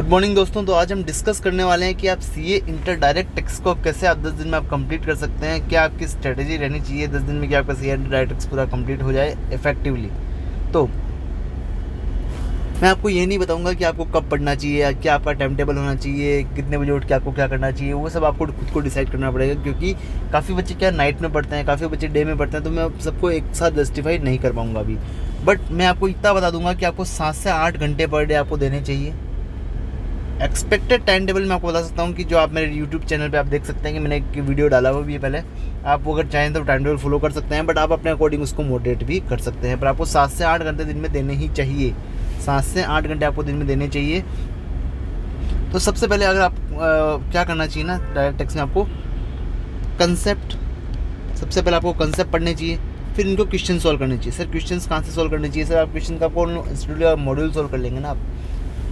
Good morning दोस्तों। तो आज हम डिस्कस करने वाले हैं कि आप सीए इंटर डायरेक्ट टैक्स को कैसे आप 10 दिन में आप कंप्लीट कर सकते हैं। क्या आपकी स्ट्रेटेजी रहनी चाहिए 10 दिन में कि आपका सीए इंटर डायरेक्ट टैक्स पूरा कंप्लीट हो जाए इफेक्टिवली। तो मैं आपको ये नहीं बताऊंगा कि आपको कब पढ़ना चाहिए, क्या आपका टाइम टेबल होना चाहिए, कितने बजे उठ के आपको क्या करना चाहिए, वो सब आपको खुद को डिसाइड करना पड़ेगा। क्योंकि काफ़ी बच्चे क्या नाइट में पढ़ते हैं, काफ़ी बच्चे डे में पढ़ते हैं, तो मैं सबको एक साथ जस्टिफाई नहीं कर पाऊँगा अभी। बट मैं आपको इतना बता दूंगा कि आपको 7 से 8 घंटे पर डे आपको देने चाहिए। एक्सपेक्टेड टाइम टेबल मैं आपको बता सकता हूँ कि जो आप मेरे यूट्यूब चैनल पे आप देख सकते हैं कि मैंने एक वीडियो डाला हुआ भी है पहले। आप वो अगर चाहें तो टाइम टेबल फॉलो कर सकते हैं, बट आप अपने अकॉर्डिंग उसको मॉडरेट भी कर सकते हैं। पर आपको 7 से 8 घंटे दिन में देने ही चाहिए। 7 से 8 घंटे आपको दिन में देने चाहिए। तो सबसे पहले अगर आप क्या करना चाहिए ना, डायरेक्ट टैक्स में आपको कंसेप्ट, सबसे पहले आपको कंसेप्ट पढ़ने चाहिए, फिर इनको क्वेश्चन सॉल्व करने चाहिए। सर क्वेश्चन कहाँ से सॉल्व करने चाहिए? सर आप क्वेश्चन का आपको इंस्टीट्यूट मॉड्यूल सॉल्व कर लेंगे ना आप।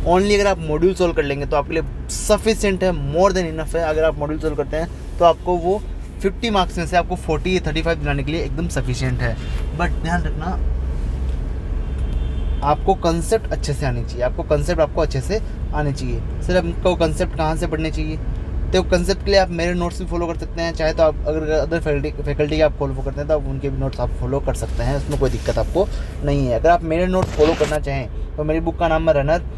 ओनली अगर आप मॉड्यूल सॉल्व कर लेंगे तो आपके लिए सफिशिएंट है, मोर देन इनफ है। अगर आप मॉड्यूल सॉल्व करते हैं तो आपको वो 50 मार्क्स में से आपको 40 या 35 दिलाने के लिए एकदम सफिशिएंट है। बट ध्यान रखना, आपको कंसेप्ट अच्छे से आनी चाहिए। आपको कंसेप्ट आपको अच्छे से आने चाहिए। सर आपको कंसेप्ट कहाँ से पढ़ने चाहिए? तो कंसेप्ट के लिए आप मेरे नोट्स भी फॉलो कर सकते हैं। चाहे तो आप अगर अदर फैकल्टी के आप फॉलो करते हैं तो आप उनके भी नोट्स आप फॉलो कर सकते हैं, उसमें कोई दिक्कत आपको नहीं है। अगर आप मेरे नोट्स फॉलो करना चाहें तो मेरी बुक का नाम है रनर।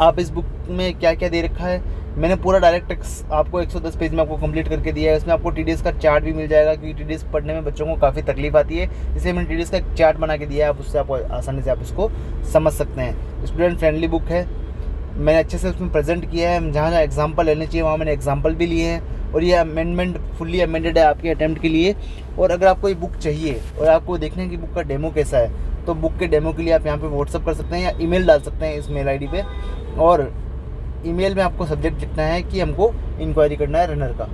आप इस बुक में क्या क्या दे रखा है, मैंने पूरा डायरेक्ट टैक्स आपको 110 पेज में आपको कंप्लीट करके दिया है। इसमें आपको टीडीएस का चार्ट भी मिल जाएगा, क्योंकि टीडीएस पढ़ने में बच्चों को काफ़ी तकलीफ आती है, इसलिए मैंने टीडीएस का एक चार्ट बना के दिया है। आप उससे आप आसानी से आप उसको समझ सकते हैं। स्टूडेंट फ्रेंडली बुक है, मैंने अच्छे से उसमें प्रेजेंट किया है। जहाँ जहाँ एग्जाम्पल लेने चाहिए वहाँ मैंने एग्जाम्पल भी लिए हैं। और ये अमेंडमेंट फुल्ली अमेंडेड है आपके अटैम्प्ट के लिए। और अगर आपको ये बुक चाहिए और आपको देखने हैं कि बुक का डेमो कैसा है, तो बुक के डेमो के लिए आप यहाँ पे व्हाट्सअप कर सकते हैं या ईमेल डाल सकते हैं इस मेल आईडी पे। और ईमेल में आपको सब्जेक्ट लिखना है कि हमको इंक्वायरी करना है रनर का,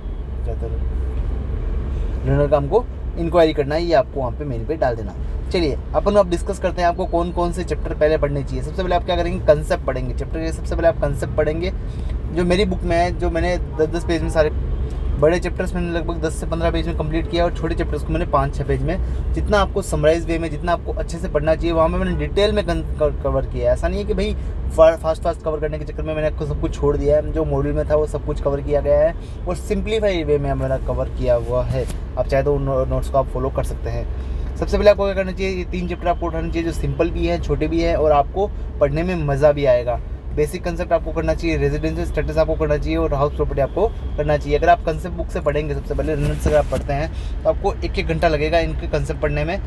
रनर का हमको इंक्वायरी करना है, ये आपको वहाँ पे मेल पे डाल देना। चलिए अपन अब डिस्कस करते हैं आपको कौन कौन से चैप्टर पहले पढ़ने चाहिए। सबसे पहले आप क्या करेंगे, कंसेप्ट पढ़ेंगे। चैप्टर के सबसे पहले आप कंसेप्ट पढ़ेंगे, जो मेरी बुक में है, जो मैंने 10-10 पेज में सारे बड़े चैप्टर्स मैंने लगभग 10 से 15 पेज में कंप्लीट किया, और छोटे चैप्टर्स को मैंने 5-6 पेज में, जितना आपको समराइज वे में, जितना आपको अच्छे से पढ़ना चाहिए वहाँ में मैंने डिटेल में कवर किया है। ऐसा नहीं है कि भाई फास्ट कवर करने के चक्कर में मैंने सब कुछ छोड़ दिया है। जो मॉड्यूल में था वो सब कुछ कवर किया गया है और सिंप्लीफाई वे में मेरा कवर किया हुआ है। आप चाहे तो उन नोट्स को आप फॉलो कर सकते हैं। सबसे पहले आपको क्या करना चाहिए, ये 3 चैप्टर आपको उठाना चाहिए जो सिंपल भी है, छोटे भी है, और आपको पढ़ने में मज़ा भी आएगा। बेसिक कंसेप्ट आपको करना चाहिए, रेजिडेंशियल स्टेटस आपको करना चाहिए, और हाउस प्रॉपर्टी आपको करना चाहिए। अगर आप कंसेप्ट बुक से पढ़ेंगे, सबसे पहले रनर से अगर आप पढ़ते हैं तो आपको 1-1 घंटा लगेगा इनके कंसेप्ट पढ़ने में।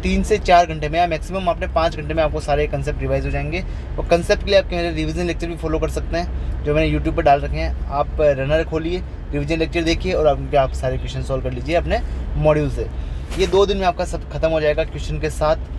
3 से 4 घंटे में या मैक्सिमम अपने 5 घंटे में आपको सारे कंसेप्ट रिवाइज हो जाएंगे। और कंसेप्ट के लिए आप मेरे रिवीजन लेक्चर भी फॉलो कर सकते हैं जो मैंने यूट्यूब पर डाल रखे हैं। आप रनर खोलिए, रिवीजन लेक्चर देखिए, और आप सारे क्वेश्चन सॉल्व कर लीजिए अपने मॉड्यूल से। ये 2 दिन में आपका सब खत्म हो जाएगा क्वेश्चन के साथ।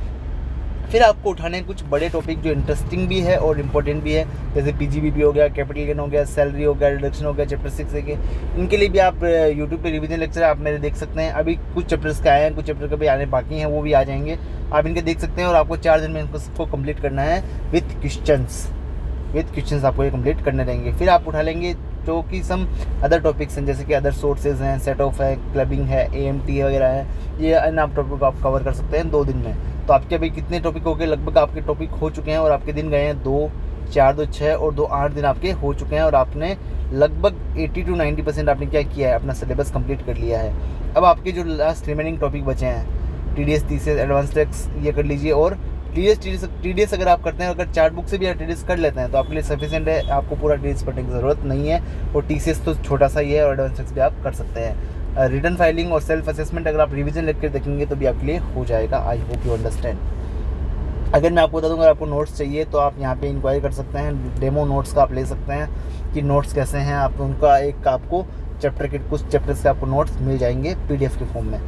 फिर आपको उठाने कुछ बड़े टॉपिक जो इंटरेस्टिंग भी है और इम्पोर्टेंट भी है, जैसे पीजीबीपी हो गया, कैपिटल गेन हो गया, सैलरी हो गया, रिडक्शन हो गया, चैप्टर 6 के। इनके लिए भी आप यूट्यूब पे रिवीजन लेक्चर आप मेरे देख सकते हैं। अभी कुछ चैप्टर्स के आए हैं, कुछ चैप्टर के भी आने बाकी हैं, वो भी आ जाएंगे, आप इनके देख सकते हैं। और आपको 4 दिन में इनको सबको कंप्लीट करना है विथ क्वेश्चंस आपको ये कंप्लीट करने रहेंगे। फिर आप उठा लेंगे जो कि सम अदर टॉपिक्स हैं, जैसे कि अदर सोर्सेज हैं, सेट ऑफ है, क्लबिंग है, AMT वगैरह है। ये अन्य आप टॉपिक आप कवर कर सकते हैं 2 दिन में। तो आपके अभी कितने टॉपिक हो गए? लगभग आपके टॉपिक हो चुके हैं और आपके दिन गए हैं 2, 4, 2, 6 और 2, 8 दिन आपके हो चुके हैं। और आपने लगभग 80 to 90% आपने क्या किया है, अपना सिलेबस कंप्लीट कर लिया है। अब आपके जो लास्ट रिमेनिंग टॉपिक बचे हैं, TDS, TCS, एडवांस टैक्स, ये कर लीजिए। और TDS अगर आप करते हैं, अगर चार्ट बुक से भी आप TDS कर लेते हैं तो आपके लिए सफिशिएंट है, आपको पूरा TDS पढ़ने की ज़रूरत नहीं है। और TCS तो छोटा सा ही है, और एडवांस टैक्स भी आप कर सकते हैं। रिटर्न फाइलिंग और सेल्फ असेसमेंट अगर आप रिवीजन लेकर देखेंगे तो भी आपके लिए हो जाएगा। I hope you understand. अगर मैं आपको बता दूँ, अगर आपको नोट्स चाहिए तो आप यहाँ पे इंक्वायरी कर सकते हैं, डेमो नोट्स का आप ले सकते हैं कि नोट्स कैसे हैं। आप उनका एक आपको चैप्टर के कुछ चैप्टर्स के आपको नोट्स मिल जाएंगे PDF के फॉर्म में,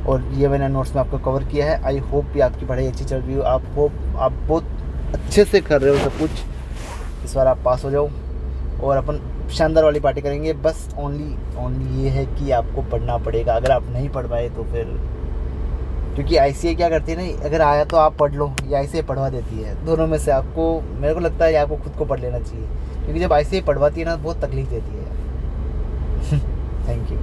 और ये मैंने नोट्स में आपको कवर किया है। आई होप कि आपकी पढ़ाई अच्छी चल रही हो, आप बहुत अच्छे से कर रहे हो सब कुछ। इस बार आप पास हो जाओ और अपन शानदार वाली पार्टी करेंगे। बस ओनली ये है कि आपको पढ़ना पड़ेगा। अगर आप नहीं पढ़ पाए तो फिर, क्योंकि ICA क्या करती है ना, अगर आया तो आप पढ़ लो या ICA पढ़वा देती है। दोनों में से आपको, मेरे को लगता है आपको खुद को पढ़ लेना चाहिए, क्योंकि जब ICA पढ़वाती है ना बहुत तकलीफ देती है। Thank you.